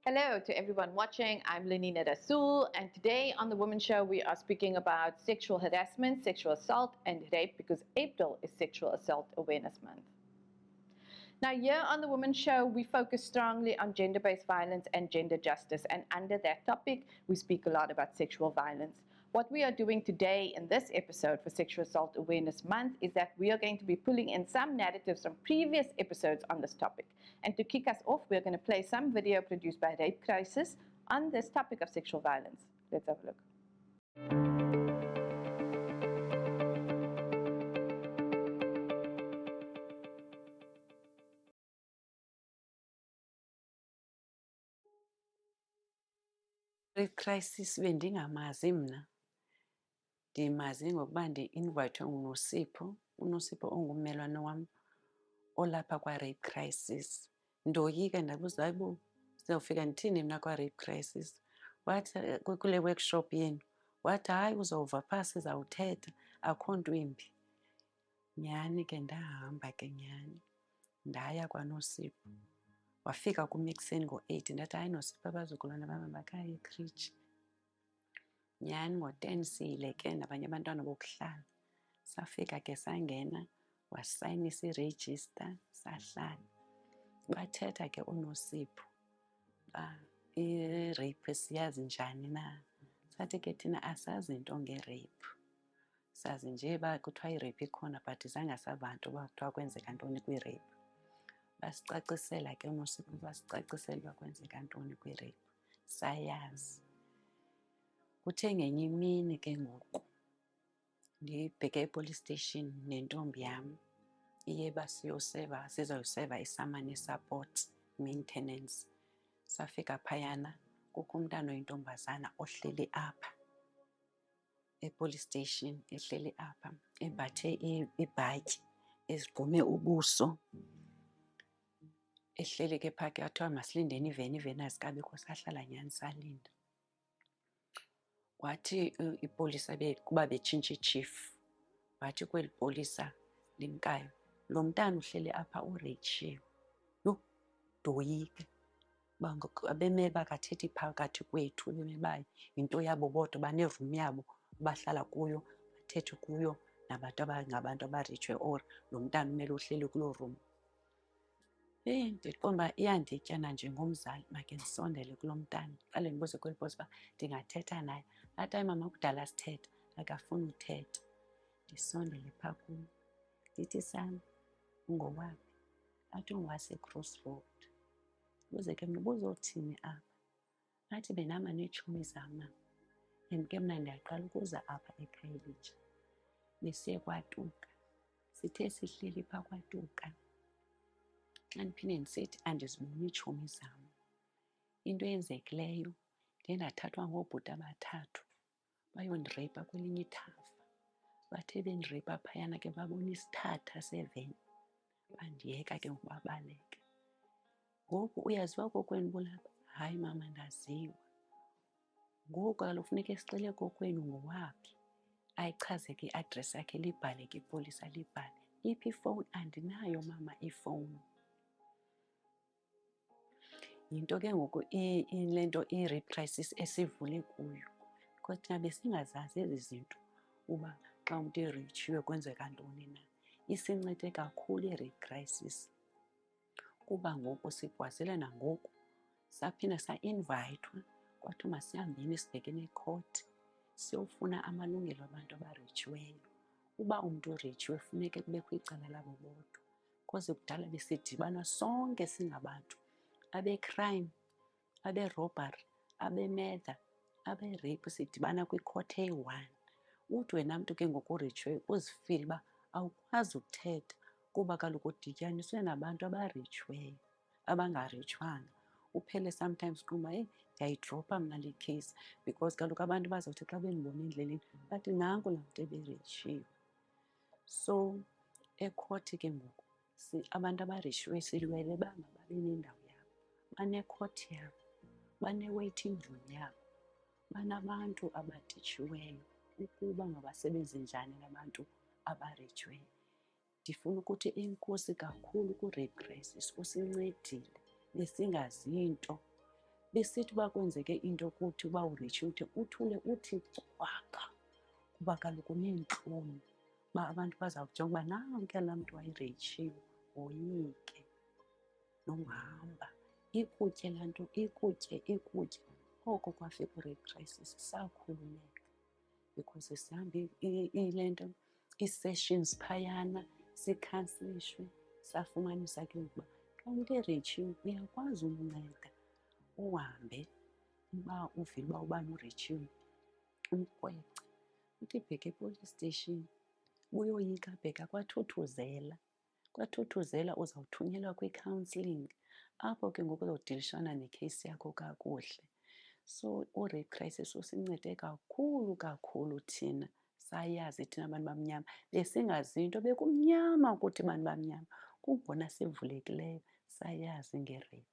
Hello to everyone watching. I'm Lenina Rasool, and today on the Womxn Show we are speaking about sexual harassment, sexual assault, and rape because April is Sexual Assault Awareness Month. Now, here on the Womxn Show, we focus strongly on gender-based violence and gender justice, and under that topic, we speak a lot about sexual violence. What we are doing today in this episode for Sexual Assault Awareness Month is that we are going to be pulling in some narratives from previous episodes on this topic. And to kick us off, we're going to play some video produced by Rape Crisis on this topic of sexual violence. Let's have a look. Rape crisis bendingamazi mna. Ndimazi ngokuba ndi-invayithwe uNosipho ongummelwane wam olapha kwa-rape crisis. Ndoyika ndabuza, hayibo sizawufika ndithini mna kwa-rape crisis? Wathi kule workshop yenu, wathi hayi uzawuva phaa sizawuthetha, akho nto imbi. Nyhani ke ndahamba ke nyhani, ndaya kwaNosipho. Wafika kum ekuseni ngo-8, ndathi hayi Nosipho abazukulwana bam makhaya ekritshi. Nyhani ngo-10 siyile ke nabanye abantwana bokuhlala. Safika ke sangena, wasayinisa irejista, sahlala. Bathetha ke uNosipho, i-rape siyazi njani na? Sathi ke thina asazi nto nge-rape. Sazi nje uba kuthiwa i-rape ikhona but zange sava nto uba kuthiwa kwenzeka ntoni kwi-rape. Basicacisela ke uNosipho, basicacisela uba kwenzeka ntoni kwi-rape. Sayazi. Kuthe ngenye imini ke ngoku ndibheke epolice station nentombi yam iye uba sizoyoseva isamani support maintenance. Safika phayana kukho umntana oyintombazana ohleli apha epolice station, ehleli apha embathe ibhatyi ezigqume ubuso. Ehleli ke phaa ke wathiwa masilindeni iveni azikabikho, sahlala nyhani salinda. Wathi ipolisa kuba betshintsha ichief, wathi kweli polisa limkayo, lo mntana uhleli apha ureyitshiwe. Yho, ndoyika uba abemele bakathethi phakathi kwethu, bemele uba yinto yabo bodwa, banerum yabo abahlala kuyo, bathethe kuyo nabantu abangabantu abareyitshwe or lo mntana umele uhleli kuloo room. Ndiqonda uba iyandityana njengomzali, makhe ndisondele kulo mntana. Qale ndibuze kweli polisa uba ndingathetha naye. Athi hayi mama, kudala sithetha, akafuni uthetha. Ndisondele phaa kuyo, ndithi sam, ungowaphi? Athi ungowaseCrossroad. Buze ke mna, ubuzothini apha? Athi benihamba neetshomi zam mama, and ke mna ndiyaqala ukuza apha eKhayelitsha. Besiye kwaTuka, sithe sihleli phaa kwaTuka. Xa ndiphinde ndisithi andiziboni iitshomi zam. Into eyenzekileyo, ndiye ndathathwa ngoobhuti abathathu bayondireyipha kwelinye ithafa. Bathe bendireyipha phayana ke babona isithatha seveni, bandiyeka ke ngokubabaleka. Ngoku uyaziwa kokwenu bulapha? Hayi mama, ndaziwa. Ngoku kaloku funeka sixele kokwenu ngowaphi, ayichaze ke i-adresi yakhe, libhale ke ipolisa libhale. Iphi ifowuni? Andinayo mama ifowuni. Yinto ke ngoku le nto i-rape crisis esivule kuyo, because thina besingazazi ezi zinto uba xa umntu ereyitshiwe kwenzeka ntoni na. Isincede kakhulu i-rape crisis kuba ngoku sikwazile nangoku saphinda sa-invayithwa, kwathiwa masihambeni sibhekene ekhoti siyofuna amalungelo abantu abareyitshiweyo. Uba umntu oreyitshiwe funeke kubekho icala labo bodwa, because kudala besidibana sonke singabantu, abe-crime, abe-robbery, abe-murder, abe-rape, sidibana kwikhoti eyi-one. Uthi wena mntu ke ngoku ureyitshiweyo uzifile uba awukwazi ukuthetha kuba kaloku udityaniswe nabantu abareyitshiweyo, abangareyitshwanga. Uphele sometimes kuba ndiyayidropha mna le case because kaloku abantu bazawuthi xa bendibona endleleni bathi nanku laa mntu ebereyitshiwe. So ekhoti ke ngoku abantu abareyitshiweyo silwele uba mababe nendawo yabo, banekhoti yabo, bane-waiting room yabo, banabantu abaditshiweyo ukuba mabasebenze njani nabantu abareyitshiweyo. Ndifuna ukuthi enkosi kakhulu ku-rape crisis, usincedile, besingazi nto. besithi uba kwenzeke into kuthi uba uritshiwe uthi uthule uthi cwaka, kuba kaloku uneentloni uba abantu bazawujonga uba nankuya laa mntu wayiretshiwe, woyike nohamba. Ikutye laa nto, ikutye. Oko kwafika i-rape crisis sakhululeka because sihambe ile nto, ii-sessions phayana, sikhansilishwe, safumanisa ke ukuba xa umntu eretshiwe uyakwazi umnceda uhambe. Uba uvile uba ubani uretshiwe, umkrweca uthi bheka epolice station, buyoyika bheka kwathuthuzela uzawuthunyelwa kwi-counselling, apho ke ngoku uzawudilishana nekheyisi yakho kakuhle. So u-rape crisis usincede kakhulu thina, sayazi thina bantu bamnyama. Besingazi nto, bekumnyama kuthi bantu bamnyama, kungona sivulekileyo sayazi nge-rape.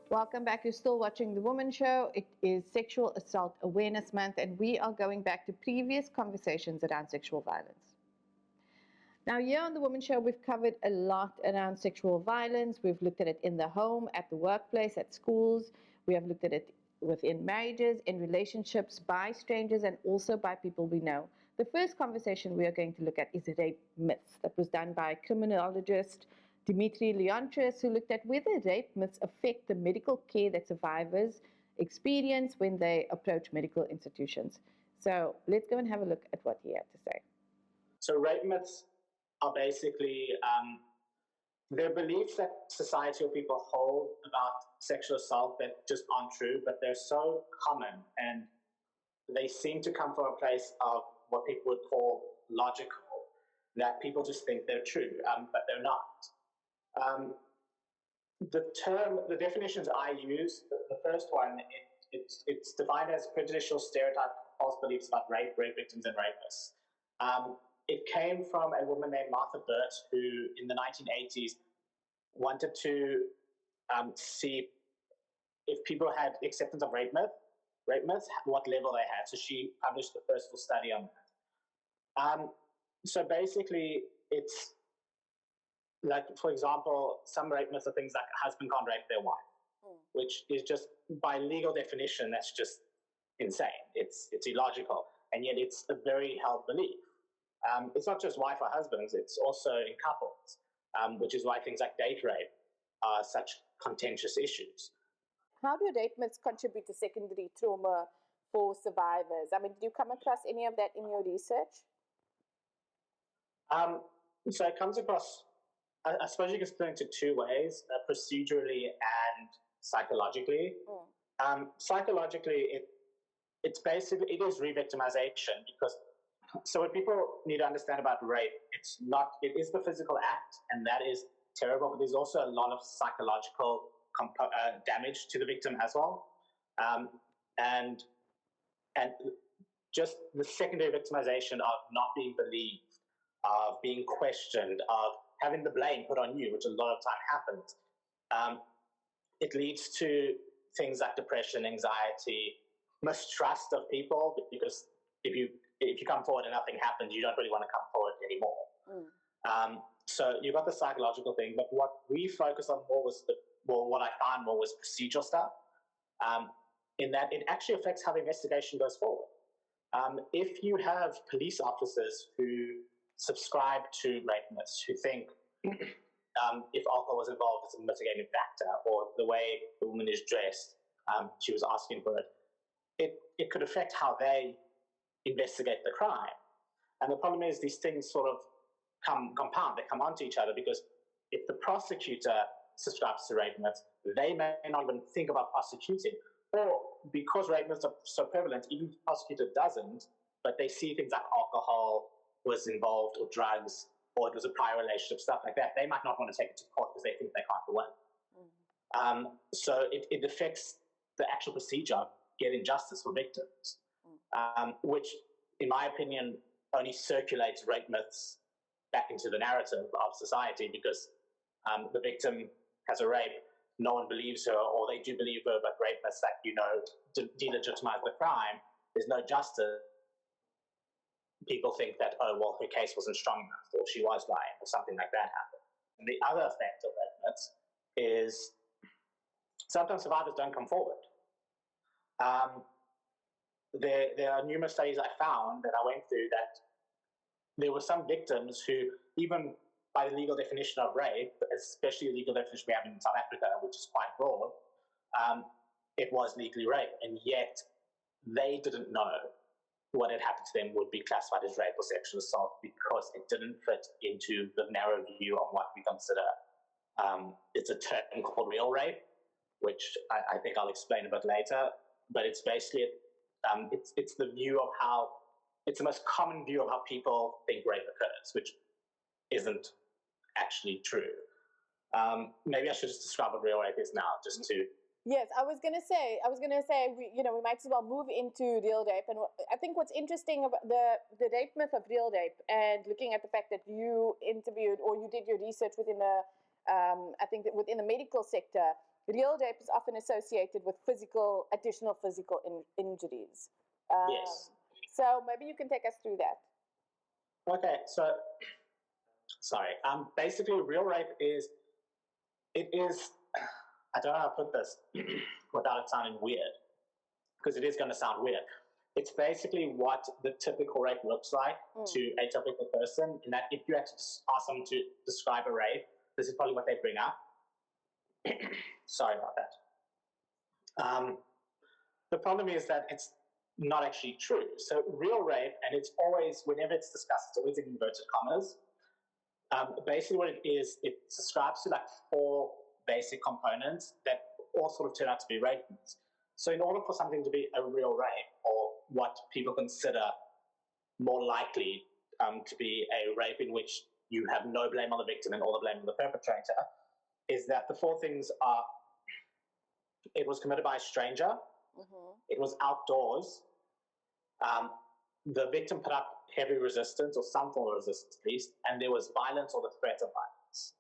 Welcome back. You're still watching The Womxn Show. It is Sexual Assault Awareness Month, and we are going back to previous conversations around sexual violence. Now, here on The Womxn Show, we've covered a lot around sexual violence. We've looked at it in the home, at the workplace, at schools. We have looked at it within marriages, in relationships, by strangers, and also by people we know. The first conversation we are going to look at is rape myths. That was done by criminologist Dimitri Leontris, who looked at whether rape myths affect the medical care that survivors experience when they approach medical institutions. So let's go and have a look at what he had to say. So rape myths are basically they're beliefs that society or people hold about sexual assault that just aren't true, but they're so common and they seem to come from a place of what people would call logical, that people just think they're true, but they're not. The definitions I use, the first one, it's defined as prejudicial stereotype, false beliefs about rape victims, and rapists. It came from a woman named Martha Burt, who in the 1980s wanted to see if people had acceptance of rape myths, what level they had. So she published the first full study on that. So basically, it's like, for example, some rape myths are things like a husband can't rape their wife, which is just, by legal definition, that's just insane. It's illogical, and yet it's a very held belief. It's not just wife or husbands, it's also in couples, which is why things like date rape are such contentious issues. How do rape myths contribute to secondary trauma for survivors? I mean, did you come across any of that in your research? So it comes across, I suppose you can split it into two ways, procedurally and psychologically. Psychologically, it is re-victimization, because so what people need to understand about rape, it is the physical act, and that is terrible, but there's also a lot of psychological damage to the victim as well. And just the secondary victimization of not being believed, of being questioned, of having the blame put on you, which a lot of time happens. It leads to things like depression, anxiety, mistrust of people, because if you come forward and nothing happens, you don't really want to come forward anymore. So you've got the psychological thing, but what we focused on more was what I found more was procedural stuff, in that it actually affects how the investigation goes forward. If you have police officers who subscribe to rape myths, who think if alcohol was involved as a mitigating factor, or the way the woman is dressed, she was asking for it, it could affect how they investigate the crime. And the problem is these things sort of compound, they come onto each other, because if the prosecutor subscribes to rape myths, they may not even think about prosecuting. Or because rape myths are so prevalent, even if the prosecutor doesn't, but they see things like alcohol was involved, or drugs, or it was a prior relationship, stuff like that, they might not want to take it to court because they think they can't win. So it affects the actual procedure of getting justice for victims, which, in my opinion, only circulates rape myths back into the narrative of society because the victim has a rape, no one believes her, or they do believe her, but rapists, like, delegitimize the crime. There's no justice. People think that, oh, well, her case wasn't strong enough, or she was lying, or something like that happened. And the other effect of rape myths is sometimes survivors don't come forward. There are numerous studies I found that I went through that there were some victims who, even by the legal definition of rape, especially the legal definition we have in South Africa, which is quite broad, it was legally rape, and yet they didn't know what had happened to them would be classified as rape or sexual assault because it didn't fit into the narrow view of what we consider. It's a term called real rape, which I think I'll explain a bit later, but it's basically, it's the view of how, it's the most common view of how people think rape occurs, which isn't actually true. Maybe I should just describe what real rape is now, just to. Yes, I was gonna say we might as well move into real rape, and I think what's interesting about the rape myth of real rape, and looking at the fact that you interviewed or you did your research within I think that within the medical sector, real rape is often associated with additional physical injuries. Yes. So maybe you can take us through that. Okay, so sorry. Basically, real rape is. I don't know how to put this without it sounding weird, because it is going to sound weird. It's basically what the typical rape looks like to a typical person, in that if you had to ask them to describe a rape, this is probably what they bring up. Sorry about that. The problem is that it's not actually true. So real rape, and it's always, whenever it's discussed, it's always in inverted commas. Basically what it is, it subscribes to like 4 basic components that all sort of turn out to be rape myths. So in order for something to be a real rape, or what people consider more likely to be a rape in which you have no blame on the victim and all the blame on the perpetrator, is that the 4 things are: it was committed by a stranger, it was outdoors, the victim put up heavy resistance or some form of resistance at least, and there was violence or the threat of violence.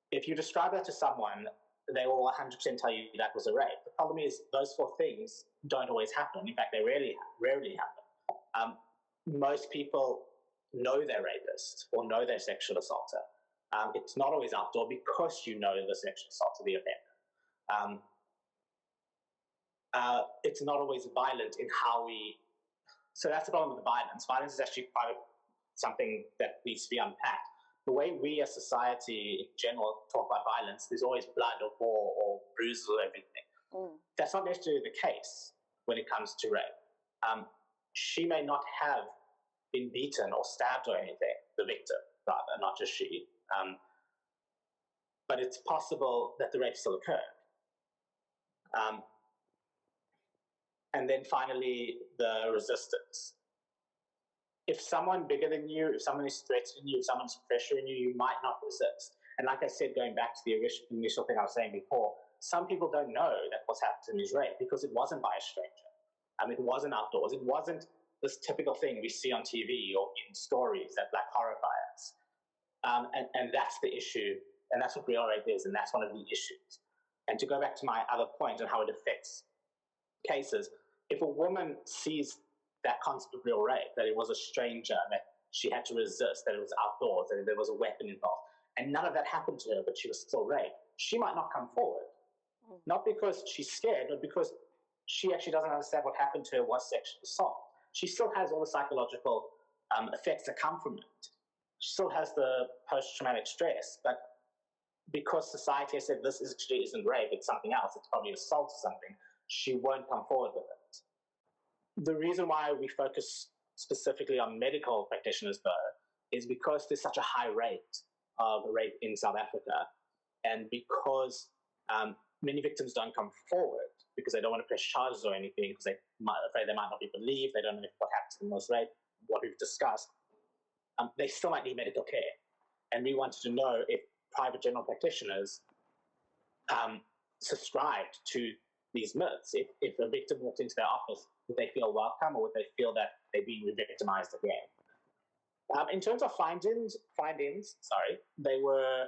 If you describe that to someone, they will 100% tell you that was a rape. The problem is those 4 things don't always happen. In fact, they rarely happen. Most people know their rapist or know their sexual assaulter. It's not always outdoor because you know the sexual assaulter, the offender. It's not always violent in how we. So that's the problem with the violence. Violence is actually part of something that needs to be unpacked. The way we as society in general talk about violence, there's always blood or gore or bruises or everything. That's not necessarily the case when it comes to rape. She may not have been beaten or stabbed or anything, the victim, rather, not just she. But it's possible that the rape still occurred. And then finally, the resistance. If someone bigger than you, if someone is threatening you, if someone's pressuring you, you might not resist. And like I said, going back to the initial thing I was saying before, some people don't know that what's happened is rape because it wasn't by a stranger. It wasn't outdoors. It wasn't this typical thing we see on TV or in stories that like horrify us. And that's the issue, and that's what real rape is, and that's one of the issues. And to go back to my other point on how it affects cases, if a woman sees that concept of real rape, that it was a stranger, that she had to resist, that it was outdoors, that there was a weapon involved, and none of that happened to her, but she was still raped, she might not come forward. Not because she's scared, but because she actually doesn't understand what happened to her was sexual assault. She still has all the psychological effects that come from it. She still has the post-traumatic stress, but because society has said this actually isn't rape, it's something else, it's probably assault or something, she won't come forward with it. The reason why we focus specifically on medical practitioners, though, is because there's such a high rate of rape in South Africa, and because many victims don't come forward because they don't want to press charges or anything, because they're afraid they might not be believed, they don't know what happened to them was rape, what we've discussed, they still might need medical care. And we wanted to know if private general practitioners subscribed to these myths. If a victim walked into their office, would they feel welcome, or would they feel that they're being re-victimized again? In terms of findings, sorry, they were,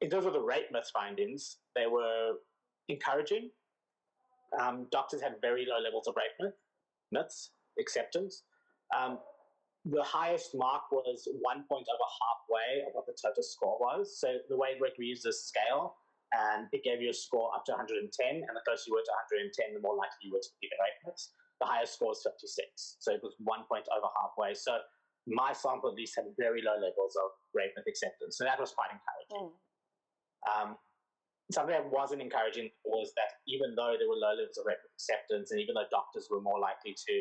in terms of the rape myth findings, they were encouraging. Doctors had very low levels of rape myths, acceptance. The highest mark was 1 point over halfway of what the total score was. So the way it worked, we used this scale, and it gave you a score up to 110, and the closer you were to 110, the more likely you were to believe in rape myths. The highest score was 56, so it was 1 point over halfway. So my sample at least had very low levels of rape myth acceptance, so that was quite encouraging. Something that wasn't encouraging was that even though there were low levels of rape myth acceptance, and even though doctors were more likely to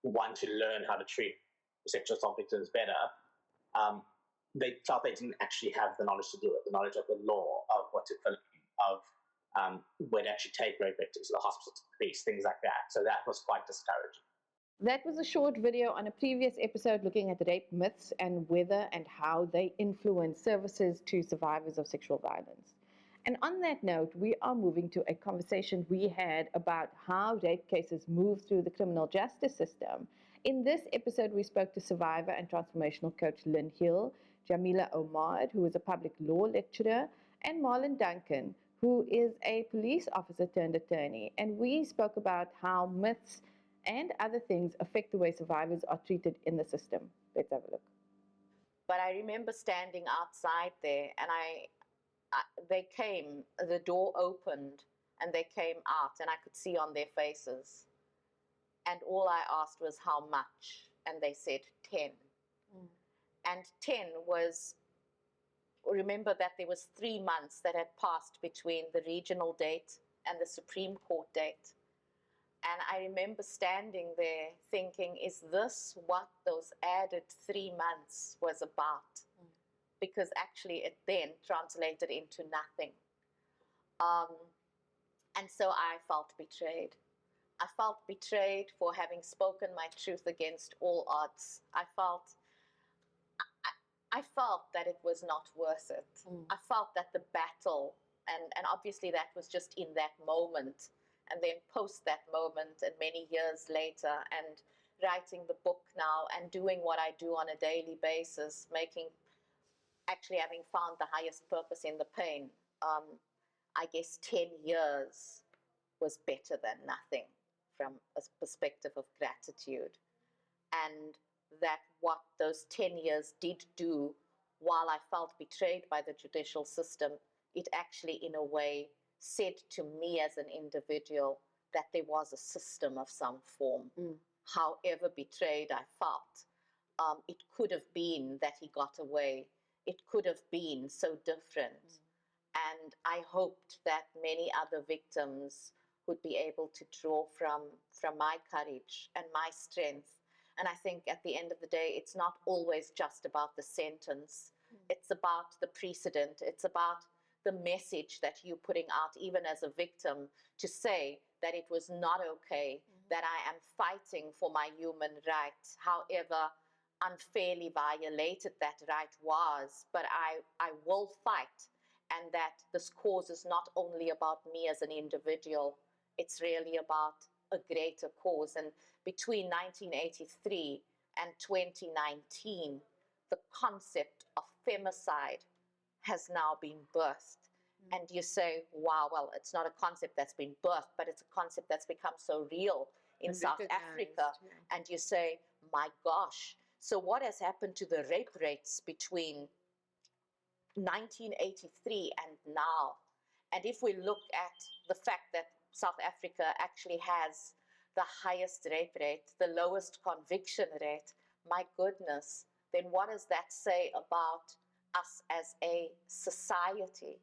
want to learn how to treat sexual assault victims better, they felt they didn't actually have the knowledge to do it, the knowledge of the law, of what to fill in, of where to actually take rape victims to the hospital, to the police, things like that. So that was quite discouraging. That was a short video on a previous episode looking at rape myths and whether and how they influence services to survivors of sexual violence. And on that note, we are moving to a conversation we had about how rape cases move through the criminal justice system. In this episode, we spoke to survivor and transformational coach Lynn Hill, Jamila Omar, who is a public law lecturer, and Marlon Duncan, who is a police officer turned attorney. And we spoke about how myths and other things affect the way survivors are treated in the system. Let's have a look. But I remember standing outside there, and they came, the door opened, and they came out, and I could see on their faces. And all I asked was how much, and they said 10. And 10 was, remember that there was 3 months that had passed between the regional date and the Supreme Court date. And I remember standing there thinking, is this what those added 3 months was about? Because actually it then translated into nothing. And so I felt betrayed. I felt betrayed for having spoken my truth against all odds. I felt that it was not worth it. I felt that the battle, and obviously that was just in that moment, and then post that moment and many years later, and writing the book now and doing what I do on a daily basis, actually having found the highest purpose in the pain, I guess 10 years was better than nothing from a perspective of gratitude. And that what those 10 years did do, while I felt betrayed by the judicial system, it actually in a way said to me as an individual that there was a system of some form. However betrayed I felt, it could have been that he got away. It could have been so different. And I hoped that many other victims would be able to draw from my courage and my strength. And I think at the end of the day, it's not always just about the sentence. It's about the precedent. It's about the message that you're putting out, even as a victim, to say that it was not okay, that I am fighting for my human rights, however unfairly violated that right was, but I will fight, and that this cause is not only about me as an individual, it's really about a greater cause. And between 1983 and 2019, the concept of femicide has now been birthed. And you say, wow, well, it's not a concept that's been birthed, but it's a concept that's become so real in South Africa. And you say, my gosh, so what has happened to the rape rates between 1983 and now? And if we look at the fact that South Africa actually has the highest rape rate, the lowest conviction rate, my goodness, then what does that say about us as a society?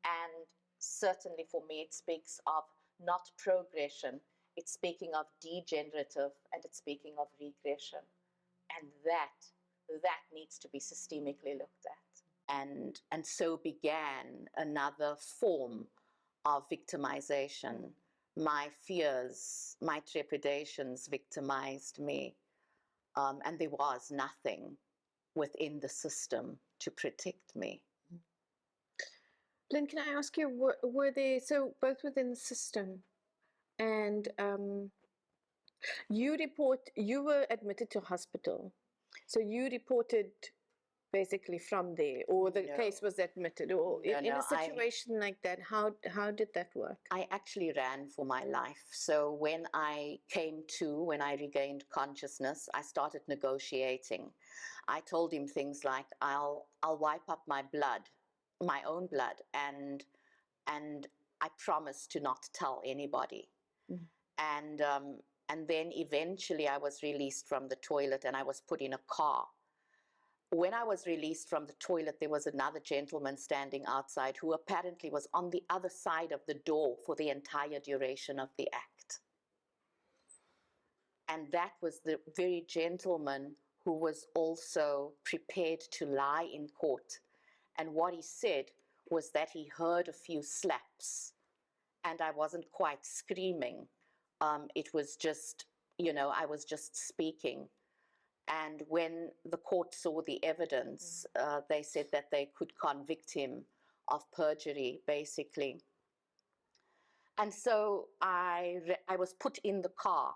And certainly for me, it speaks of not progression, it's speaking of degenerative, and it's speaking of regression. And that needs to be systemically looked at. And so began another form of victimization. My fears, my trepidations victimized me. And there was nothing within the system to protect me. Lynn, can I ask you, were they, so both within the system and You were admitted to hospital, so you reported basically from there, or the case was admitted, or in a situation like that, how did that work? I actually ran for my life. So when I regained consciousness, I started negotiating. I told him things like, I'll wipe up my blood, my own blood, and I promise to not tell anybody. And then eventually I was released from the toilet and I was put in a car. When I was released from the toilet, there was another gentleman standing outside who apparently was on the other side of the door for the entire duration of the act. And that was the very gentleman who was also prepared to lie in court. And what he said was that he heard a few slaps, and I wasn't quite screaming. It was just, I was just speaking. And when the court saw the evidence, they said that they could convict him of perjury, basically. And so I was put in the car,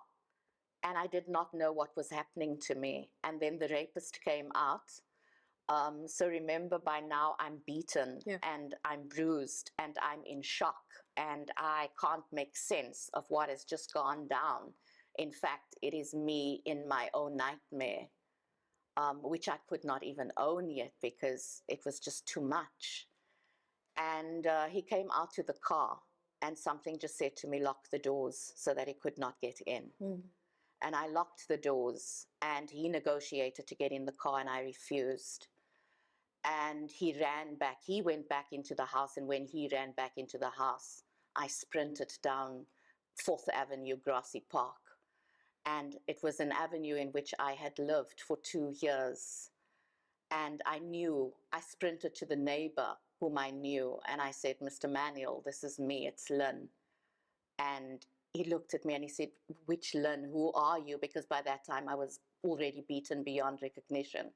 and I did not know what was happening to me. And then the rapist came out. So remember, by now I'm beaten and I'm bruised and I'm in shock and I can't make sense of what has just gone down. In fact, it is me in my own nightmare. Which I could not even own yet because it was just too much. And he came out to the car and something just said to me, lock the doors, so that he could not get in. And I locked the doors and he negotiated to get in the car and I refused. And he ran back. He went back into the house, and when he ran back into the house, I sprinted down 4th Avenue, Grassy Park. And it was an avenue in which I had lived for 2 years. And I sprinted to the neighbor whom I knew, and I said, Mr. Manuel, this is me, it's Lynn. And he looked at me and he said, which Lynn, who are you? Because by that time I was already beaten beyond recognition.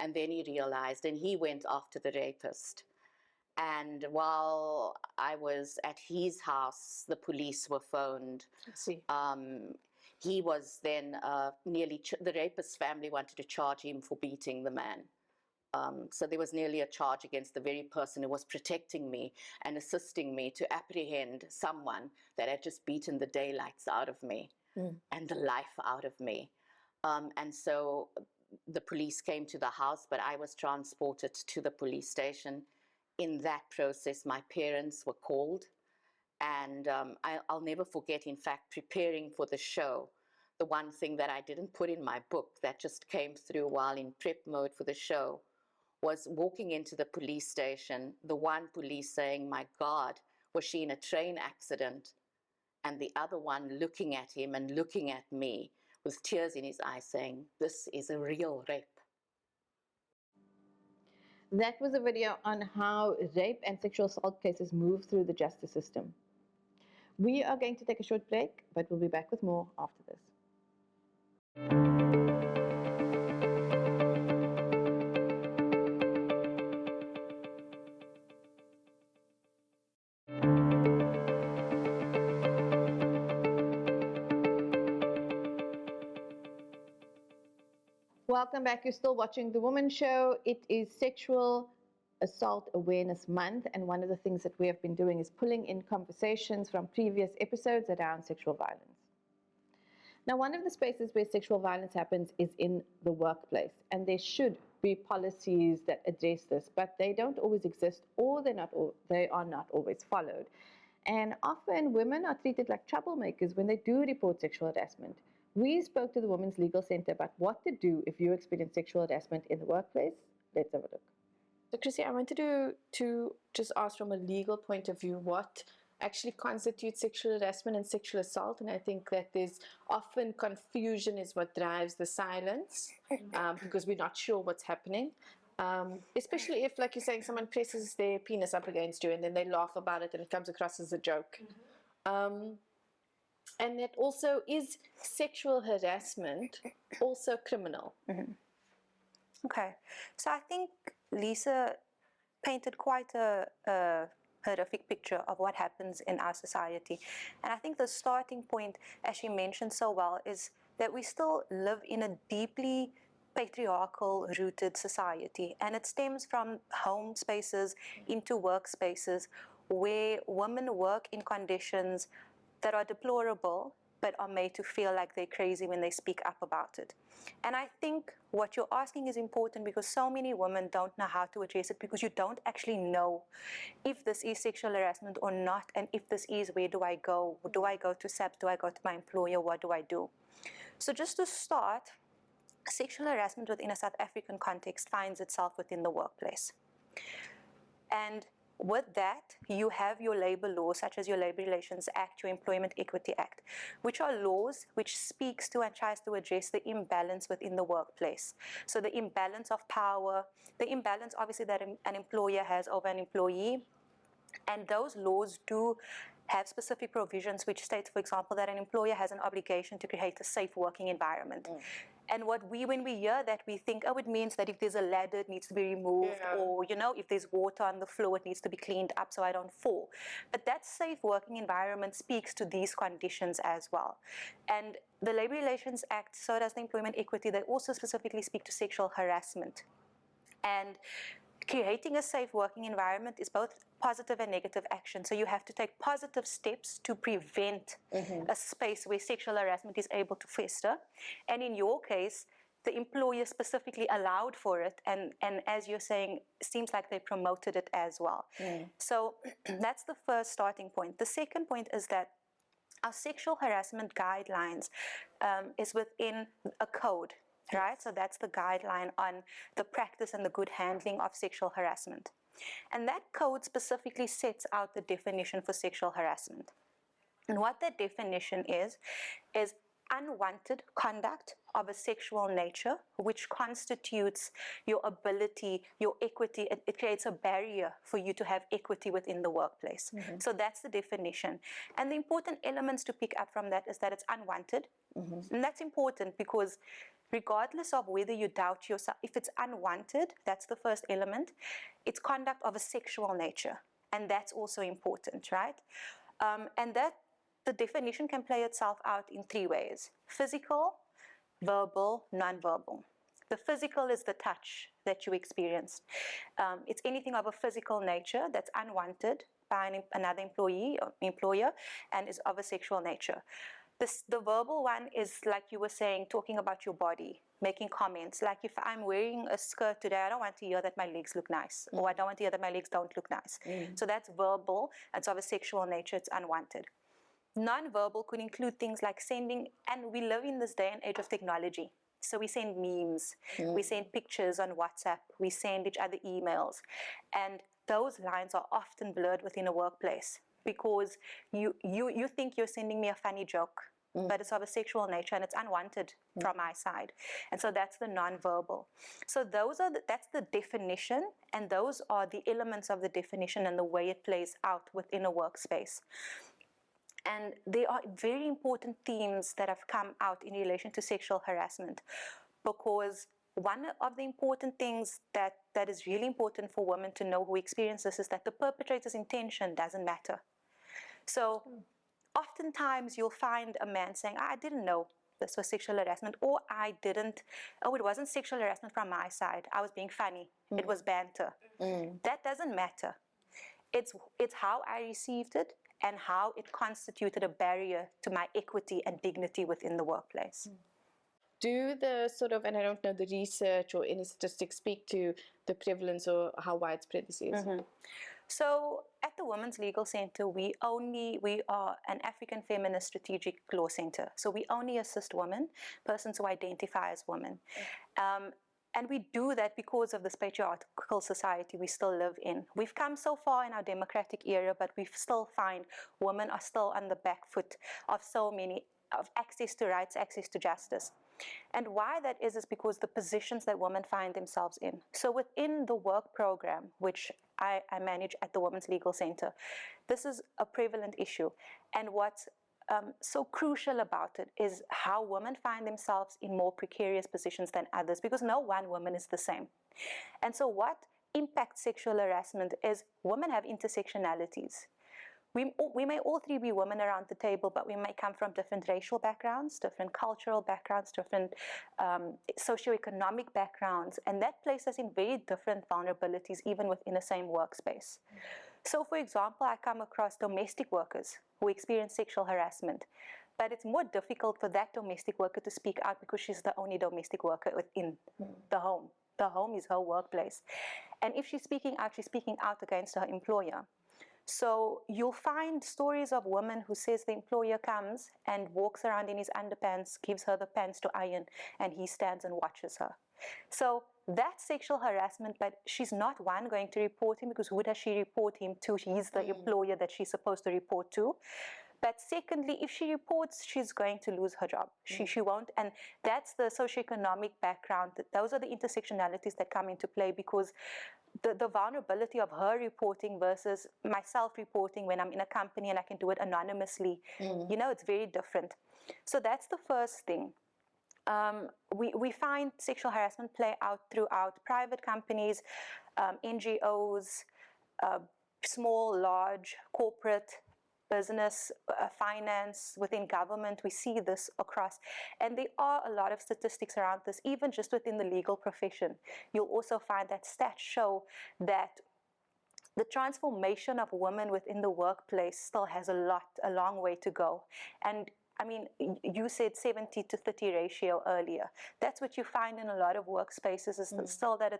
And then he realized, and he went after the rapist. And while I was at his house, the police were phoned. I see. He was then the rapist's family wanted to charge him for beating the man. So there was nearly a charge against the very person who was protecting me and assisting me to apprehend someone that had just beaten the daylights out of me and the life out of me. And so the police came to the house, but I was transported to the police station. In that process, my parents were called. And I'll never forget, in fact, preparing for the show, the one thing that I didn't put in my book that just came through while in prep mode for the show was walking into the police station, the one police saying, my God, was she in a train accident? And the other one looking at him and looking at me with tears in his eyes saying, this is a real rape. That was a video on how rape and sexual assault cases move through the justice system. We are going to take a short break, but we'll be back with more after this. Welcome back. You're still watching The Womxn Show. It is Sexual Assault Awareness Month, and one of the things that we have been doing is pulling in conversations from previous episodes around sexual violence. Now, one of the spaces where sexual violence happens is in the workplace, and there should be policies that address this, but they don't always exist, or they are not always followed. And often women are treated like troublemakers when they do report sexual harassment. We spoke to the Women's Legal Center about what to do if you experience sexual harassment in the workplace. Let's have a look. So, Chrissy, I wanted to just ask from a legal point of view what actually constitutes sexual harassment and sexual assault. And I think that there's often confusion is what drives the silence because we're not sure what's happening. Especially if, like you're saying, someone presses their penis up against you and then they laugh about it and it comes across as a joke. And that also is sexual harassment, also criminal. Okay, so I think Lisa painted quite a horrific picture of what happens in our society. And I think the starting point, as she mentioned so well, is that we still live in a deeply patriarchal rooted society, and it stems from home spaces into workspaces where women work in conditions that are deplorable but are made to feel like they're crazy when they speak up about it. And I think what you're asking is important because so many women don't know how to address it, because you don't actually know if this is sexual harassment or not, and if this is, where do I go? Do I go to SAP? Do I go to my employer? What do I do? So just to start, sexual harassment within a South African context finds itself within the workplace. And with that, you have your labor laws, such as your Labor Relations Act, your Employment Equity Act, which are laws which speaks to and tries to address the imbalance within the workplace. So the imbalance of power, the imbalance obviously that an employer has over an employee, and those laws do have specific provisions which state, for example, that an employer has an obligation to create a safe working environment. And when we hear that, we think, oh, it means that if there's a ladder, it needs to be removed, or, you know, if there's water on the floor, it needs to be cleaned up so I don't fall. But that safe working environment speaks to these conditions as well. And the Labor Relations Act, so does the Employment Equity, they also specifically speak to sexual harassment. And creating a safe working environment is both positive and negative action. So you have to take positive steps to prevent a space where sexual harassment is able to fester. And in your case, the employer specifically allowed for it. And as you're saying, seems like they promoted it as well. So that's the first starting point. The second point is that our sexual harassment guidelines is within a code. Right? So that's the guideline on the practice and the good handling of sexual harassment. And that code specifically sets out the definition for sexual harassment. And what that definition is unwanted conduct of a sexual nature, which constitutes your ability, your equity. It creates a barrier for you to have equity within the workplace. So that's the definition. And the important elements to pick up from that is that it's unwanted. And that's important because regardless of whether you doubt yourself, if it's unwanted, that's the first element, it's conduct of a sexual nature. And that's also important, right? And that the definition can play itself out in three ways: physical, verbal, non-verbal. The physical is the touch that you experienced. It's anything of a physical nature that's unwanted by another employee or employer and is of a sexual nature. The verbal one is, like you were saying, talking about your body, making comments. Like if I'm wearing a skirt today, I don't want to hear that my legs look nice, or I don't want to hear that my legs don't look nice. So that's verbal. It's of a sexual nature. It's unwanted. Non-verbal could include things like sending, and we live in this day and age of technology. So we send memes, we send pictures on WhatsApp, we send each other emails. And those lines are often blurred within a workplace because you think you're sending me a funny joke, but it's of a sexual nature and it's unwanted from my side. And so that's the non-verbal. So that's the definition, and those are the elements of the definition and the way it plays out within a workspace. And there are very important themes that have come out in relation to sexual harassment, because one of the important things that is really important for women to know who experience this is that the perpetrator's intention doesn't matter. So oftentimes you'll find a man saying, I didn't know this was sexual harassment, or it wasn't sexual harassment from my side, I was being funny, it was banter. That doesn't matter. It's how I received it and how it constituted a barrier to my equity and dignity within the workplace. Do the sort of, and I don't know the research or any statistics, speak to the prevalence or how widespread this is? So at the Women's Legal Center, we are an African feminist strategic law center. So we only assist women, persons who identify as women. And we do that because of this patriarchal society we still live in. We've come so far in our democratic era, but we still find women are still on the back foot of access to rights, access to justice. And why that is because the positions that women find themselves in. So within the work program, which I manage at the Women's Legal Center, this is a prevalent issue. And what's so crucial about it is how women find themselves in more precarious positions than others, because no one woman is the same. And so what impacts sexual harassment is women have intersectionalities. We may all three be women around the table, but we may come from different racial backgrounds, different cultural backgrounds, different socioeconomic backgrounds, and that places us in very different vulnerabilities even within the same workspace. So, for example, I come across domestic workers who experience sexual harassment, but it's more difficult for that domestic worker to speak out because she's the only domestic worker within the home. The home is her workplace. And if she's speaking out against her employer. So you'll find stories of women who says the employer comes and walks around in his underpants, gives her the pants to iron, and he stands and watches her. So that's sexual harassment, but she's not one going to report him, because who does she report him to? He's the employer that she's supposed to report to. But secondly, if she reports, she's going to lose her job. She won't. And that's the socioeconomic background. Those are the intersectionalities that come into play, because the vulnerability of her reporting versus myself reporting when I'm in a company and I can do it anonymously, you know, it's very different. So that's the first thing. We find sexual harassment play out throughout private companies, NGOs, small, large, corporate, business, finance, within government. We see this across, and there are a lot of statistics around this, even just within the legal profession. You'll also find that stats show that the transformation of women within the workplace still has a long way to go. And I mean, you said 70 to 30 ratio earlier. That's what you find in a lot of workspaces, is still that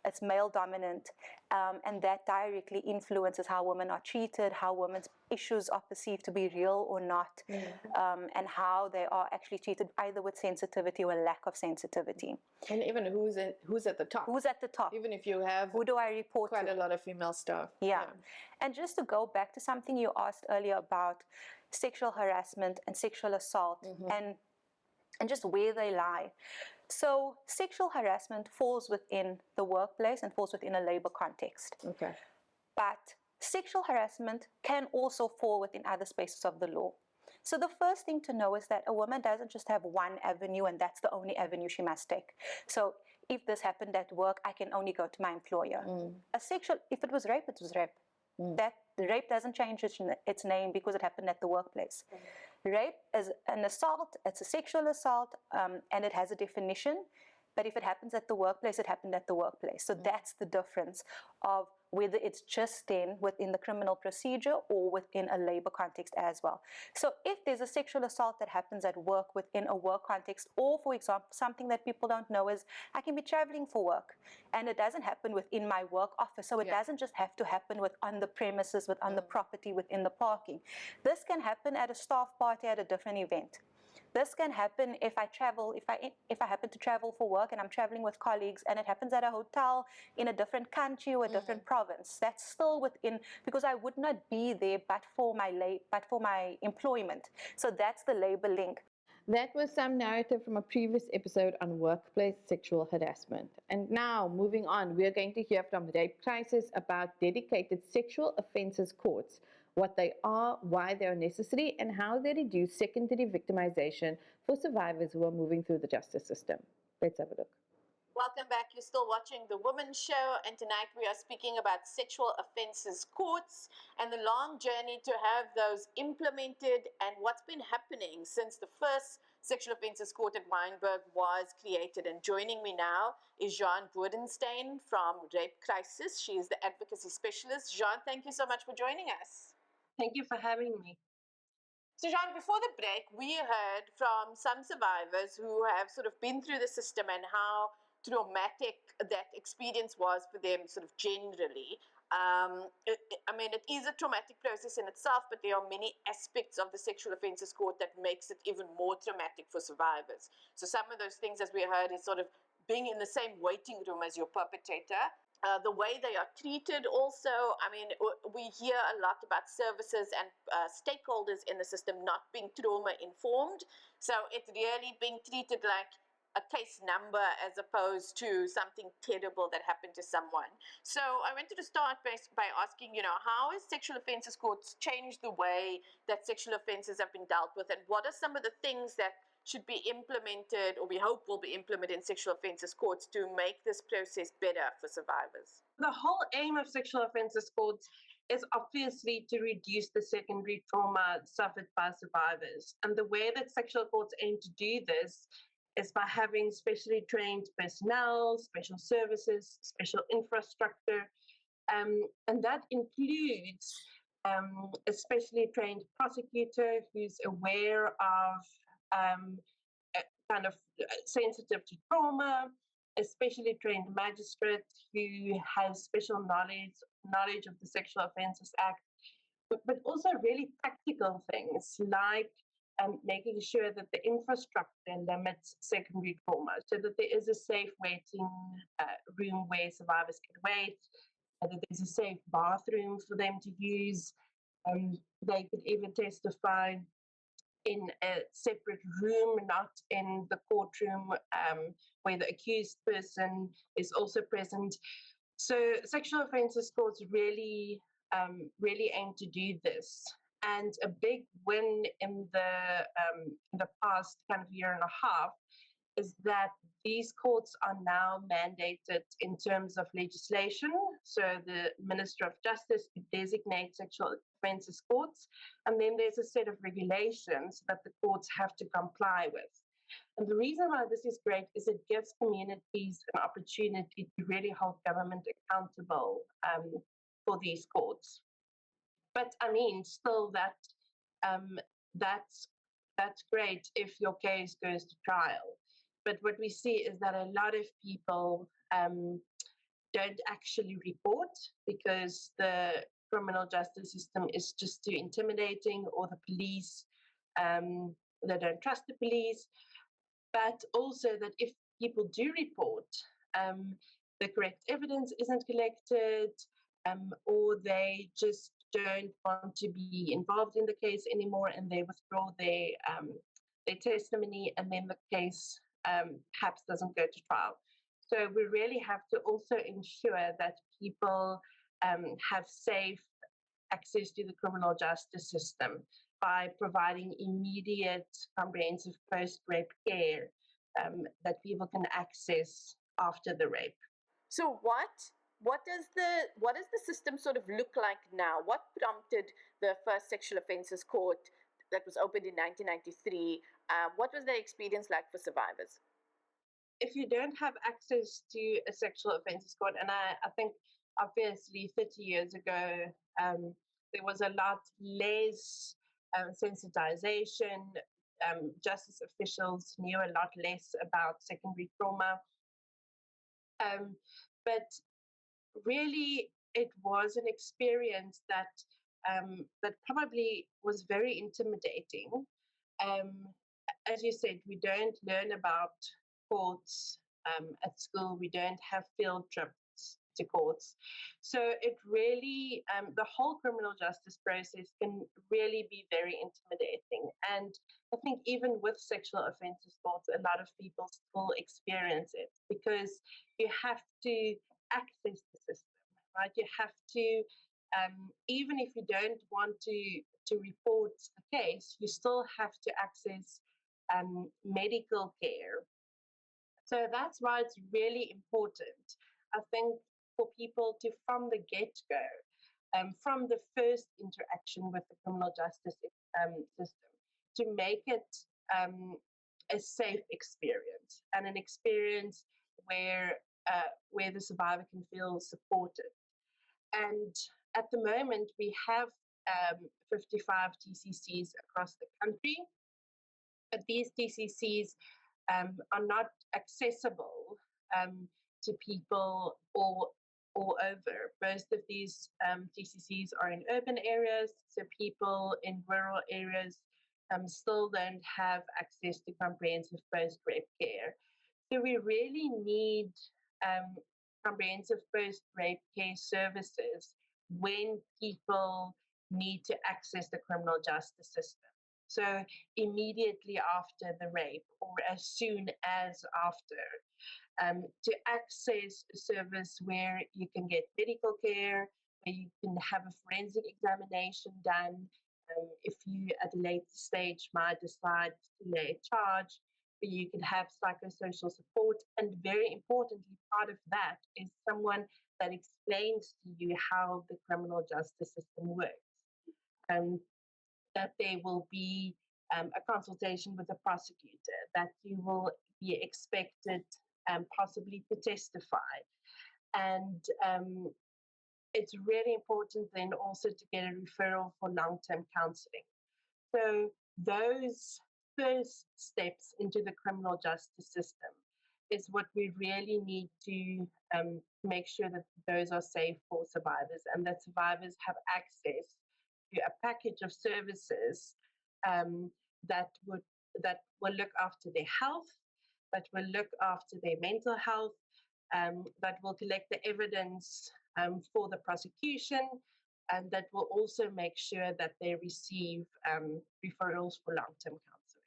it's male dominant, and that directly influences how women are treated, how women's issues are perceived to be real or not, and how they are actually treated either with sensitivity or lack of sensitivity. And even who's at the top. Who's at the top? Even if you have who do I report quite to? a lot of female staff. Yeah. And just to go back to something you asked earlier about sexual harassment and sexual assault, and just where they lie. So sexual harassment falls within the workplace and falls within a labor context. Okay. But sexual harassment can also fall within other spaces of the law. So the first thing to know is that a woman doesn't just have one avenue and that's the only avenue she must take. So if this happened at work, I can only go to my employer. If it was rape, it was rape. That the rape doesn't change its name because it happened at the workplace. Rape is an assault, it's a sexual assault, and it has a definition. But if it happens at the workplace, it happened at the workplace. So that's the difference of whether it's just then within the criminal procedure or within a labor context as well. So if there's a sexual assault that happens at work within a work context, or for example, something that people don't know is I can be traveling for work and it doesn't happen within my work office. So it doesn't just have to happen on the premises, on the property, within the parking. This can happen at a staff party at a different event. This can happen if I travel, if I happen to travel for work and I'm traveling with colleagues and it happens at a hotel in a different country or a different province. That's still within, because I would not be there but for my employment. So that's the labor link. That was some narrative from a previous episode on workplace sexual harassment. And now, moving on, we're going to hear from Rape Crisis about dedicated sexual offences courts, what they are, why they are necessary, and how they reduce secondary victimization for survivors who are moving through the justice system. Let's have a look. Welcome back. You're still watching The Womxn Show, and tonight we are speaking about sexual offences courts and the long journey to have those implemented and what's been happening since the first sexual offences court at Wynberg was created. And joining me now is Jean Boedenstein from Rape Crisis. She is the advocacy specialist. Jean, thank you so much for joining us. Thank you for having me. So, Jean, before the break, we heard from some survivors who have sort of been through the system and how traumatic that experience was for them sort of generally. I mean, it is a traumatic process in itself, but there are many aspects of the sexual offences court that makes it even more traumatic for survivors. So some of those things, as we heard, is sort of being in the same waiting room as your perpetrator. The way they are treated also, I mean, we hear a lot about services and stakeholders in the system not being trauma informed. So it's really being treated like a case number as opposed to something terrible that happened to someone. So I wanted to start by asking, how has sexual offences courts changed the way that sexual offences have been dealt with, and what are some of the things that should be implemented, or we hope will be implemented in sexual offences courts to make this process better for survivors? The whole aim of sexual offences courts is obviously to reduce the secondary trauma suffered by survivors. And the way that sexual courts aim to do this is by having specially trained personnel, special services, special infrastructure, and that includes a specially trained prosecutor who's aware of kind of sensitive to trauma, a specially trained magistrate who has special knowledge of the Sexual Offences Act, but also really practical things like making sure that the infrastructure limits secondary trauma, so that there is a safe waiting room where survivors can wait, and that there's a safe bathroom for them to use. They could even testify in a separate room, not in the courtroom, where the accused person is also present. So sexual offences courts really aim to do this. And a big win in the past kind of year and a half is that these courts are now mandated in terms of legislation. So the Minister of Justice could designate sexual offences courts, and then there's a set of regulations that the courts have to comply with. And the reason why this is great is it gives communities an opportunity to really hold government accountable for these courts. But I mean, still that's great if your case goes to trial. But what we see is that a lot of people don't actually report because the criminal justice system is just too intimidating, or the police, they don't trust the police. But also that if people do report, the correct evidence isn't collected, or they just don't want to be involved in the case anymore, and they withdraw their testimony, and then the case perhaps doesn't go to trial. So we really have to also ensure that people have safe access to the criminal justice system by providing immediate, comprehensive post-rape care that people can access after the rape. So what does the system sort of look like now? What prompted the first sexual offences court that was opened in 1993? What was their experience like for survivors? If you don't have access to a sexual offences court, and I think obviously 30 years ago there was a lot less sensitization. Justice officials knew a lot less about secondary trauma. But really, it was an experience that probably was very intimidating. As you said, we don't learn about courts at school. We don't have field trips to courts. So it really, the whole criminal justice process can really be very intimidating. And I think even with sexual offences courts, a lot of people still experience it because you have to access the system, right? You have to, even if you don't want to report the case, you still have to access medical care. So that's why it's really important, I think, for people to, from the get-go, from the first interaction with the criminal justice system, to make it a safe experience and an experience where the survivor can feel supported. And at the moment, we have 55 TCCs across the country, but these TCCs are not accessible to people all over. Most of these TCCs are in urban areas, so people in rural areas still don't have access to comprehensive post-rape care. So we really need comprehensive post-rape care services when people need to access the criminal justice system. So immediately after the rape, or as soon as after, to access a service where you can get medical care, where you can have a forensic examination done, If you at a later stage might decide to lay a charge, you can have psychosocial support. And very importantly, part of that is someone that explains to you how the criminal justice system works. That there will be a consultation with the prosecutor, that you will be expected possibly to testify. And it's really important then also to get a referral for long-term counseling. So those first steps into the criminal justice system is what we really need to make sure that those are safe for survivors, and that survivors have access to a package of services that will look after their health, that will look after their mental health, that will collect the evidence for the prosecution, and that will also make sure that they receive referrals for long-term counseling.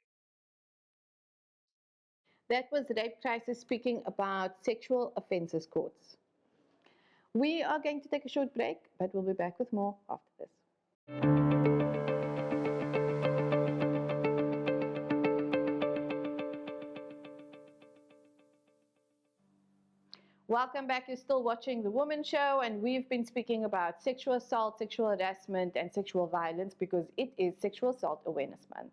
That was Rape Crisis speaking about sexual offences courts. We are going to take a short break, but we'll be back with more after this. Welcome back. You're still watching The Womxn Show, and we've been speaking about sexual assault, sexual harassment, and sexual violence because it is Sexual Assault Awareness Month.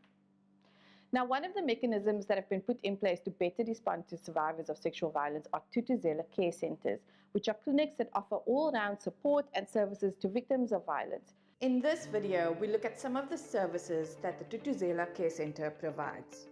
Now, one of the mechanisms that have been put in place to better respond to survivors of sexual violence are Thuthuzela care centers, which are clinics that offer all-round support and services to victims of violence. In this video, we look at some of the services that the Thuthuzela care center provides.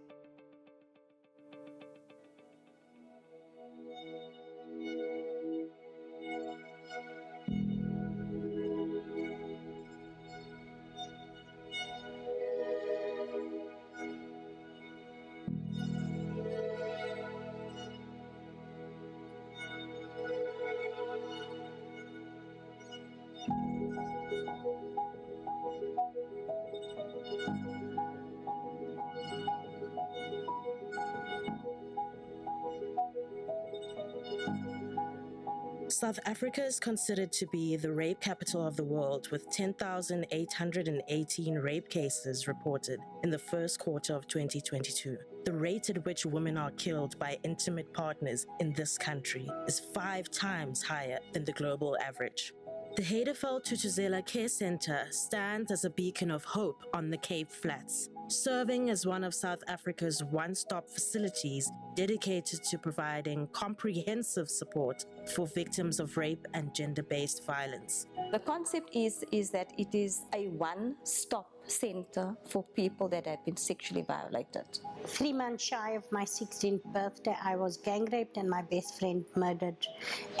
South Africa is considered to be the rape capital of the world, with 10,818 rape cases reported in the first quarter of 2022. The rate at which women are killed by intimate partners in this country is 5 times higher than the global average. The Heideveld Thuthuzela Care Centre stands as a beacon of hope on the Cape Flats, serving as one of South Africa's one-stop facilities dedicated to providing comprehensive support for victims of rape and gender-based violence. The concept is that it is a one-stop center for people that have been sexually violated. 3 months shy of my 16th birthday, I was gang raped and my best friend murdered.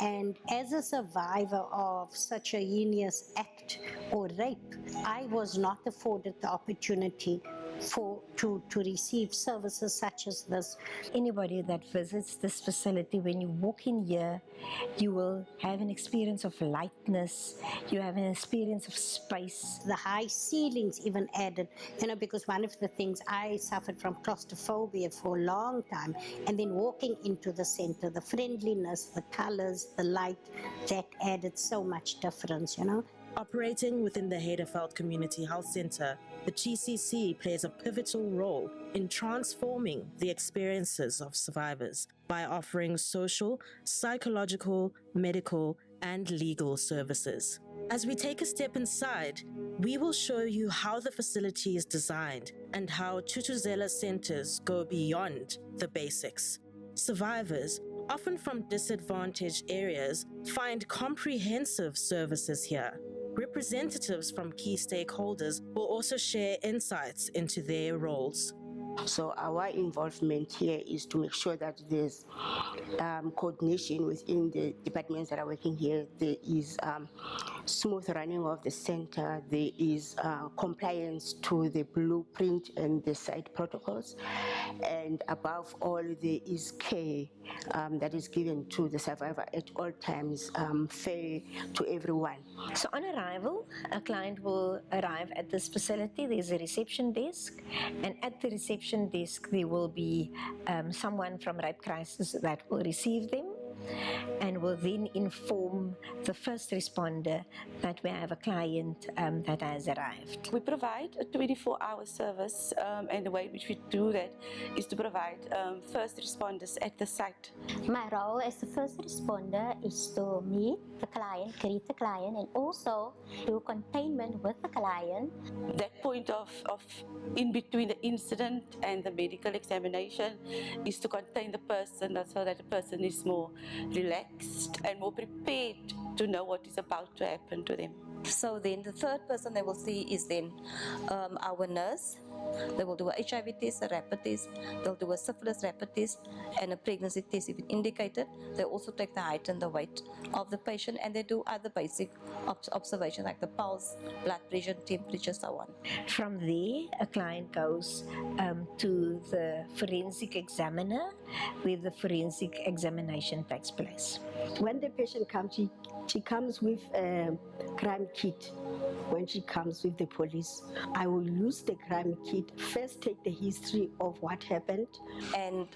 And as a survivor of such a heinous act or rape, I was not afforded the opportunity to receive services such as this. Anybody that visits this facility, when you walk in here, you will have an experience of lightness, you have an experience of space. The high ceilings even added, because one of the things I suffered from claustrophobia for a long time, and then walking into the center, the friendliness, the colors, the light, that added so much difference, Operating within the Heideveld Community Health Centre, the GCC plays a pivotal role in transforming the experiences of survivors by offering social, psychological, medical, and legal services. As we take a step inside, we will show you how the facility is designed and how Thuthuzela centers go beyond the basics. Survivors, often from disadvantaged areas, find comprehensive services here. Representatives from key stakeholders will also share insights into their roles. So our involvement here is to make sure that there's coordination within the departments that are working here. There is smooth running of the center. There is compliance to the blueprint and the site protocols. And above all, there is care that is given to the survivor at all times, fair to everyone. So on arrival, a client will arrive at this facility. There's a reception desk, and at the reception desk there will be someone from Rape Crisis that will receive them. and will then inform the first responder that we have a client that has arrived. We provide a 24-hour service, and the way in which we do that is to provide first responders at the site. My role as the first responder is to meet the client, greet the client, and also do containment with the client. That point of in between the incident and the medical examination is to contain the person so that the person is more relaxed and more prepared to know what is about to happen to them. So then the third person they will see is then our nurse. They will do a HIV test, a rapid test, they'll do a syphilis rapid test and a pregnancy test if indicated. They also take the height and the weight of the patient, and they do other basic observations like the pulse, blood pressure, temperature, so on. From there, a client goes to the forensic examiner where the forensic examination takes place. When the patient comes, she comes with a crime kit. When she comes with the police, I will use the crime kit, first take the history of what happened. And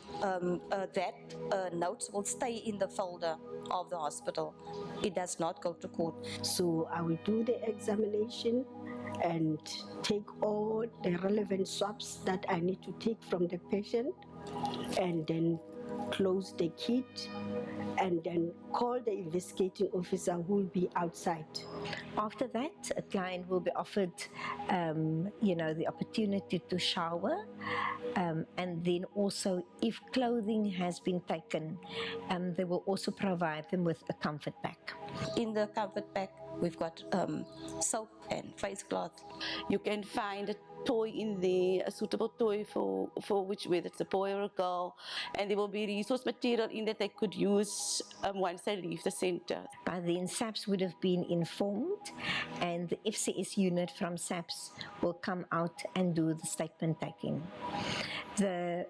that notes will stay in the folder of the hospital. It does not go to court. So I will do the examination and take all the relevant swabs that I need to take from the patient, and then close the kit, and then call the investigating officer who will be outside. After that, a client will be offered, the opportunity to shower, and then also, if clothing has been taken, they will also provide them with a comfort pack. In the comfort pack, we've got soap and face cloth. You can find a toy in there, a suitable toy for which, whether it's a boy or a girl, and there will be resource material in that they could use once they leave the centre. By then, SAPS would have been informed, and the FCS unit from SAPS will come out and do the statement taking. The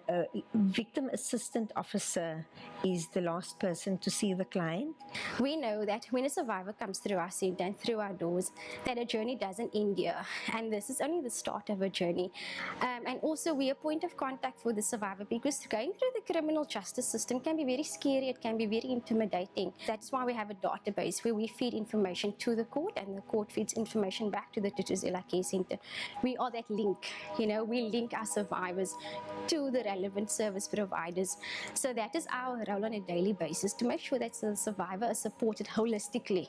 victim assistant officer is the last person to see the client. We know that when a survivor comes through our centre and through our doors, that a journey doesn't end here, and this is only the start of a journey. And also, we are a point of contact for the survivor, because going through the criminal justice system can be very scary, it can be very intimidating. That's why we have a database where we feed information to the court, and the court feeds information back to the Tutuzela Care Centre. We are that link, we link our survivors to the relevant service providers. So that is our role on a daily basis, to make sure that the survivor is supported holistically.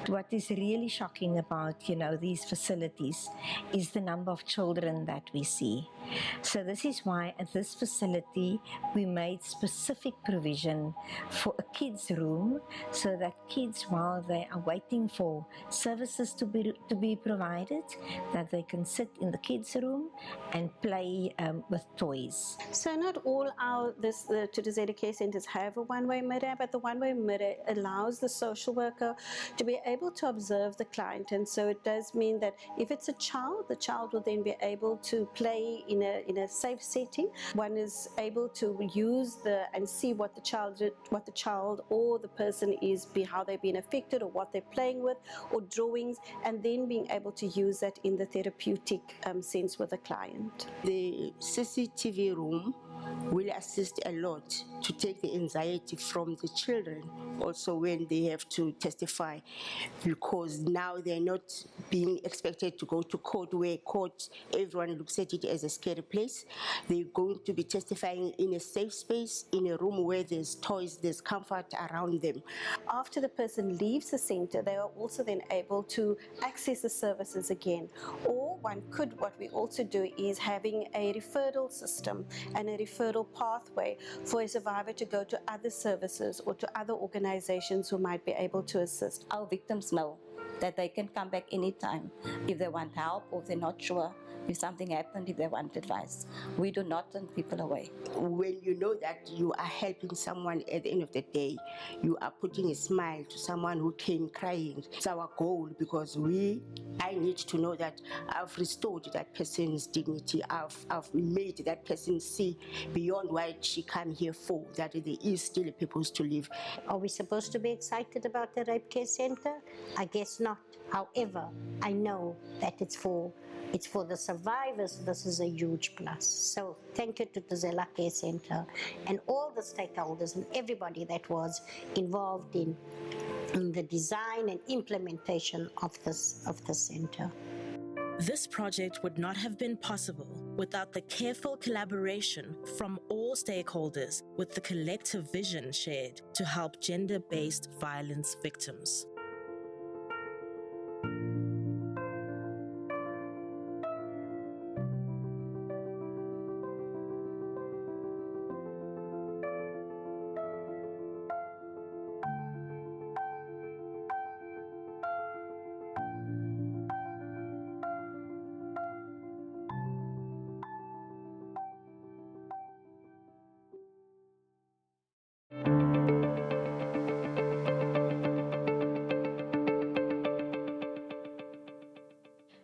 What is really shocking about, these facilities is the number of children that we see. So this is why at this facility we made specific provision for a kids' room, so that kids, while they are waiting for services to be provided, that they can sit in the kids' room and play with toys. So not all the Tutuzela Care Centres have a one-way mirror, but the one-way mirror allows the social worker to be able to observe the client, and so it does mean that if it's a child, the child will then be able to play in a safe setting. One is able to use and see what the child or the person is, how they've been affected or what they're playing with, or drawings, and then being able to use that in the therapeutic sense with the client. The CCTV room will assist a lot to take the anxiety from the children also when they have to testify, because now they're not being expected to go to court, where court, everyone looks at it as a scary place. They're going to be testifying in a safe space, in a room where there's toys, there's comfort around them. After the person leaves the centre, they are also then able to access the services again. Or what we also do is having a referral system and a referral pathway for a survivor to go to other services or to other organizations who might be able to assist. Our victims know that they can come back anytime if they want help, or if they're not sure if something happened, if they want advice. We do not turn people away. When you know that you are helping someone at the end of the day, you are putting a smile to someone who came crying. It's our goal, because I need to know that I've restored that person's dignity. I've made that person see beyond what she came here for, that there is still a purpose to live. Are we supposed to be excited about the Rape Care Centre? I guess not. However, I know that it's for the survivors. survivors, this is a huge plus. So thank you to the Zella Care Center and all the stakeholders and everybody that was involved in the design and implementation of this center. This project would not have been possible without the careful collaboration from all stakeholders with the collective vision shared to help gender-based violence victims.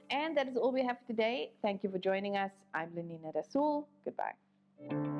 And that is all we have today. Thank you for joining us. I'm Lenina Rasool. Goodbye.